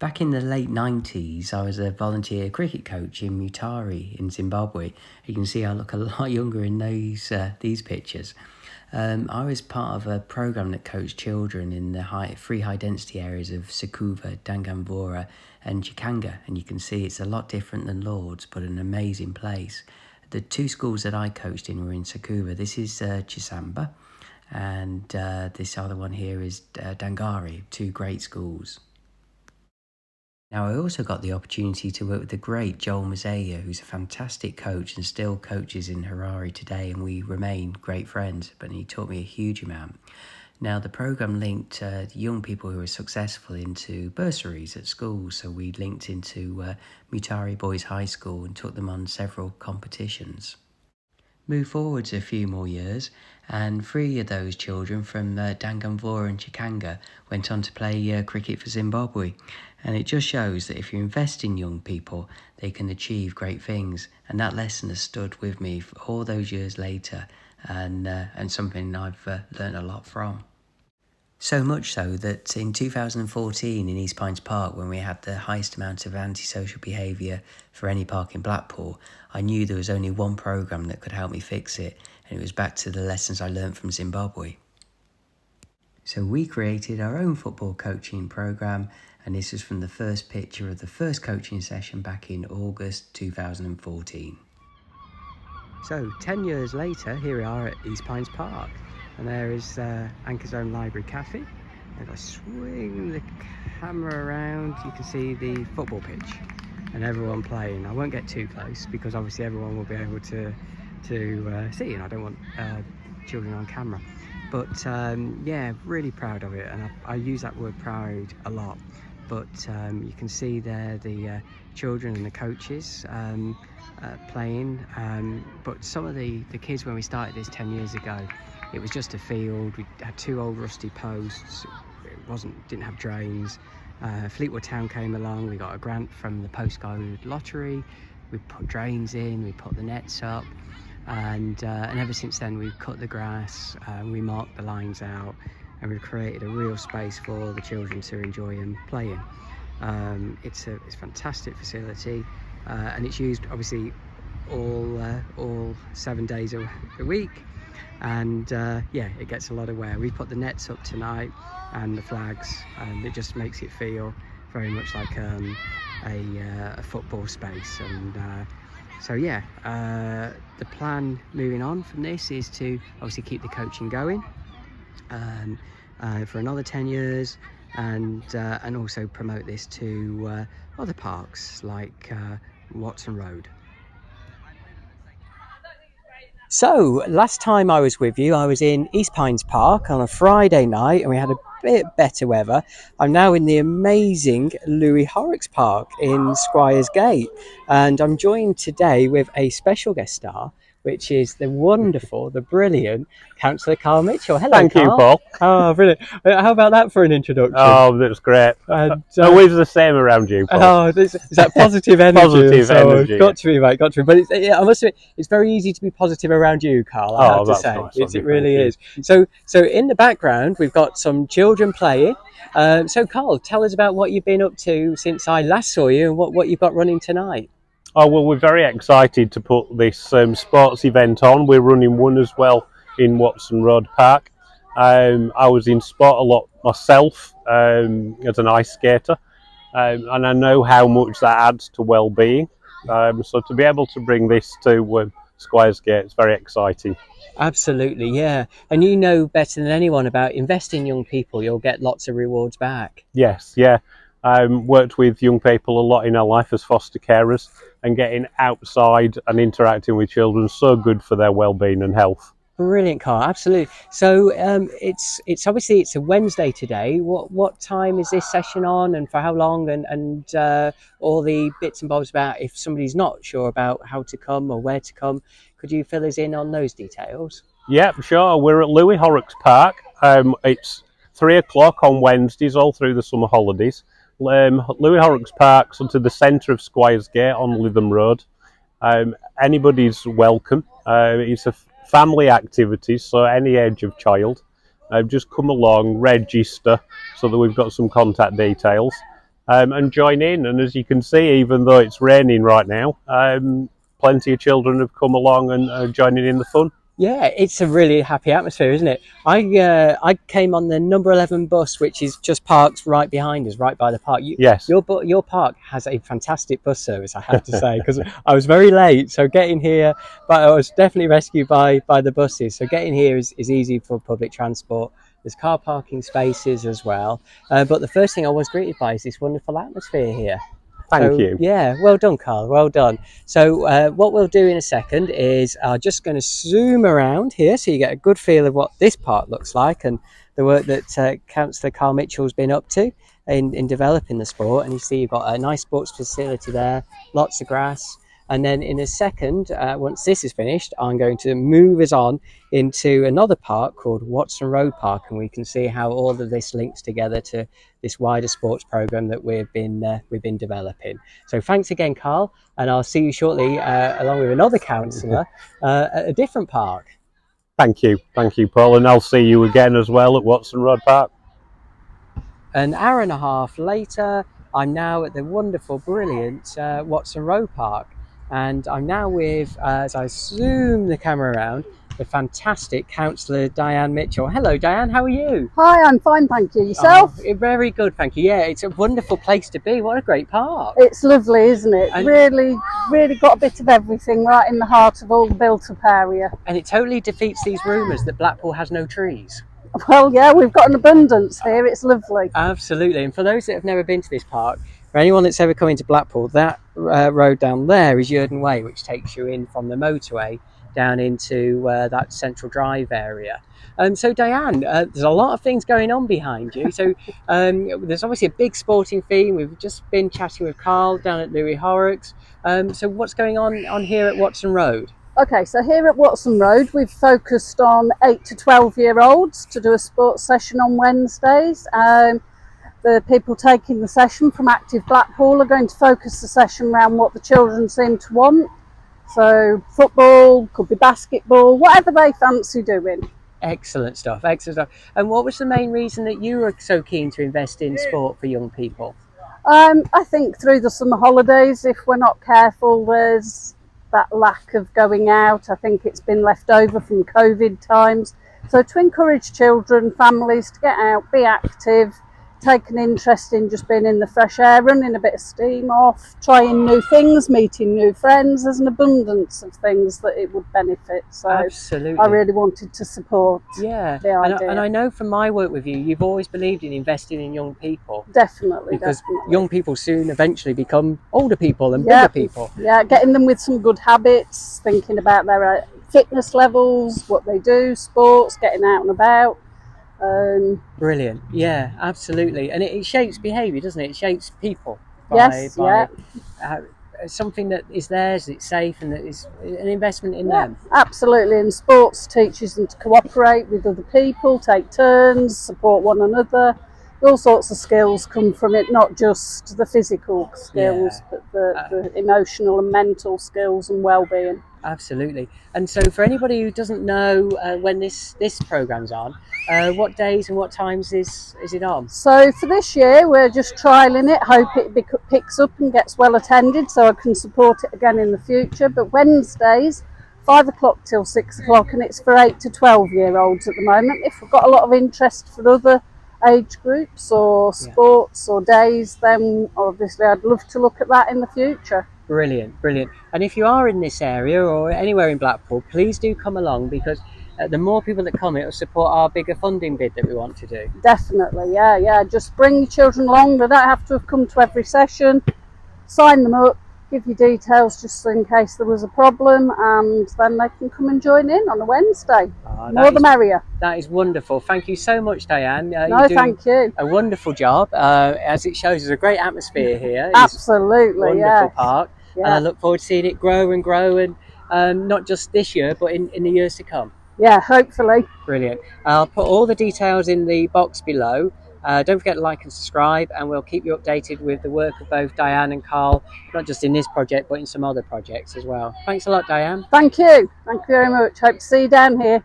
Back in the late 90s, I was a volunteer cricket coach in Mutare in Zimbabwe. You can see I look a lot younger in these pictures. I was part of a program that coached children in the free high density areas of Sukuva, Danganvora and Chikanga, and you can see it's a lot different than Lord's, but an amazing place. The two schools that I coached in were in Sukuva. This is Chisamba, and this other one here is Dangari, two great schools. Now, I also got the opportunity to work with the great Joel Mazaya, who's a fantastic coach and still coaches in Harare today, and we remain great friends, but he taught me a huge amount. Now, the program linked young people who were successful into bursaries at schools, so we linked into Mutare Boys High School and took them on several competitions. Move forwards a few more years, and 3 of those children from Danganvora and Chikanga went on to play cricket for Zimbabwe. And it just shows that if you invest in young people, they can achieve great things. And that lesson has stood with me for all those years later, and something I've learned a lot from. So much so that in 2014 in East Pines Park, when we had the highest amount of antisocial behaviour for any park in Blackpool, I knew there was only one programme that could help me fix it, and it was back to the lessons I learned from Zimbabwe. So we created our own football coaching programme, and this was from the first picture of the first coaching session back in August 2014. So 10 years later, here we are at East Pines Park. And there is Anchor's Own Library Cafe. If I swing the camera around, you can see the football pitch and everyone playing. I won't get too close because obviously everyone will be able to see, and I don't want children on camera. But yeah, really proud of it, and I use that word proud a lot. But you can see there the children and the coaches playing. But some of the kids, when we started this 10 years ago, it was just a field. We had two old rusty posts. It didn't have drains. Fleetwood Town came along. We got a grant from the postcode lottery. We put drains in. We put the nets up, and ever since then we've cut the grass. We marked the lines out, and we've created a real space for the children to enjoy and play in. It's a fantastic facility, and it's used obviously all 7 days a week. And yeah, it gets a lot of wear. We put the nets up tonight and the flags, and it just makes it feel very much like a football space. And so yeah, the plan moving on from this is to obviously keep the coaching going for another 10 years, and also promote this to other parks like Watson Road. So, last time I was with you, I was in East Pines Park on a Friday night, and we had a bit better weather. I'm now in the amazing Louie Horrocks Park in Squires Gate, and I'm joined today with a special guest star, which is the wonderful, the brilliant Councillor Cllr Mitchell. Hello, Thank Carl. you, Paul. Oh, brilliant. How about that for an introduction? Oh, that's great. And, always the same around you, Paul. Oh, is that positive energy? Positive energy. Got to be, mate, got to be. But I must admit, it's very easy to be positive around you, Carl. I have to say. Nice. It really is. So in the background, we've got some children playing. So, Carl, tell us about what you've been up to since I last saw you, and what you've got running tonight. Oh, well, we're very excited to put this sports event on. We're running one as well in Watson Road Park. I was in sport a lot myself as an ice skater, and I know how much that adds to well-being. So to be able to bring this to Squires Gate is very exciting. Absolutely, yeah. And you know better than anyone about investing in young people. You'll get lots of rewards back. Yes, yeah. Worked with young people a lot in our life as foster carers, and getting outside and interacting with children is so good for their well-being and health. Brilliant, Carl. Absolutely. So it's obviously it's a Wednesday today. What time is this session on, and for how long, and all the bits and bobs about if somebody's not sure about how to come or where to come? Could you fill us in on those details? Yeah, sure. We're at Louie Horrocks Park. It's 3:00 on Wednesdays all through the summer holidays. Louie Horrocks Park's to the centre of Squires Gate on Lytham Road. Anybody's welcome. It's a family activity, so any age of child. Just come along, register, so that we've got some contact details. and join in. And as you can see, even though it's raining right now, plenty of children have come along and are joining in the fun. Yeah, it's a really happy atmosphere, isn't it? I came on the number 11 bus, which is just parked right behind us, right by the park. Yes. Your park has a fantastic bus service, I have to say, because I was very late, so getting here, but I was definitely rescued by the buses. So getting here is easy for public transport. There's car parking spaces as well. But the first thing I was greeted by is this wonderful atmosphere here. Thank you. Yeah, well done, Carl. Well done. So what we'll do in a second is I'm just going to zoom around here so you get a good feel of what this park looks like and the work that Councillor Carl Mitchell's been up to in developing the sport. And you see you've got a nice sports facility there, lots of grass. And then in a second, once this is finished, I'm going to move us on into another park called Watson Road Park, and we can see how all of this links together to this wider sports program that we've been developing. So thanks again, Carl, and I'll see you shortly along with another councillor at a different park. Thank you, Paul, and I'll see you again as well at Watson Road Park. An hour and a half later, I'm now at the wonderful, brilliant Watson Road Park. And I'm now with, as I zoom the camera around, the fantastic Councillor Diane Mitchell. Hello, Diane, how are you? Hi, I'm fine, thank you. Yourself? Oh, very good, thank you. Yeah, it's a wonderful place to be. What a great park. It's lovely, isn't it? And really got a bit of everything right in the heart of all the built-up area. And it totally defeats these rumours that Blackpool has no trees. Well, yeah, we've got an abundance here. It's lovely. Absolutely. And for those that have never been to this park, for anyone that's ever come into Blackpool, that road down there is Yerden Way, which takes you in from the motorway down into that Central Drive area. So Diane, there's a lot of things going on behind you. So there's obviously a big sporting theme. We've just been chatting with Carl down at Louie Horrocks. So what's going on here at Watson Road? Okay, so here at Watson Road, we've focused on 8 to 12-year-olds to do a sports session on Wednesdays. The people taking the session from Active Blackpool are going to focus the session around what the children seem to want. So football, could be basketball, whatever they fancy doing. Excellent stuff, excellent stuff. And what was the main reason that you were so keen to invest in sport for young people? I think through the summer holidays, if we're not careful, there's that lack of going out. I think it's been left over from COVID times. So to encourage children, families to get out, be active, take an interest in just being in the fresh air, running a bit of steam off, trying new things, meeting new friends. There's an abundance of things that it would benefit. So absolutely, I really wanted to support the idea. And I know from my work with you, you've always believed in investing in young people. Definitely, because definitely. Young people soon eventually become older people and bigger people. Yeah, getting them with some good habits, thinking about their fitness levels, what they do, sports, getting out and about. Brilliant, yeah, absolutely. And it shapes behaviour, doesn't it? It shapes people by something that is theirs, it's safe, and that is an investment in them. Absolutely, and sports teaches them to cooperate with other people, take turns, support one another. All sorts of skills come from it, not just the physical skills, but the emotional and mental skills and well-being. Absolutely. And so for anybody who doesn't know when this programme's on, what days and what times is it on? So for this year, we're just trialling it, hope it picks up and gets well attended so I can support it again in the future. But Wednesdays, 5 o'clock till 6 o'clock, and it's for 8 to 12-year-olds at the moment. If we've got a lot of interest for other age groups or sports or days, then obviously I'd love to look at that in the future. Brilliant, brilliant. And if you are in this area or anywhere in Blackpool, please do come along, because the more people that come, it will support our bigger funding bid that we want to do. Definitely, yeah. Just bring your children along. They don't have to have come to every session. Sign them up, give you details just in case there was a problem, and then they can come and join in on a Wednesday. More the merrier. That is wonderful. Thank you so much, Diane. No, thank you. A wonderful job. As it shows, there's a great atmosphere here. Absolutely, wonderful park. Yeah. And I look forward to seeing it grow and grow, and not just this year, but in the years to come. Yeah, hopefully. Brilliant. I'll put all the details in the box below. Don't forget to like and subscribe, and we'll keep you updated with the work of both Diane and Carl, not just in this project, but in some other projects as well. Thanks a lot, Diane. Thank you. Thank you very much. Hope to see you down here.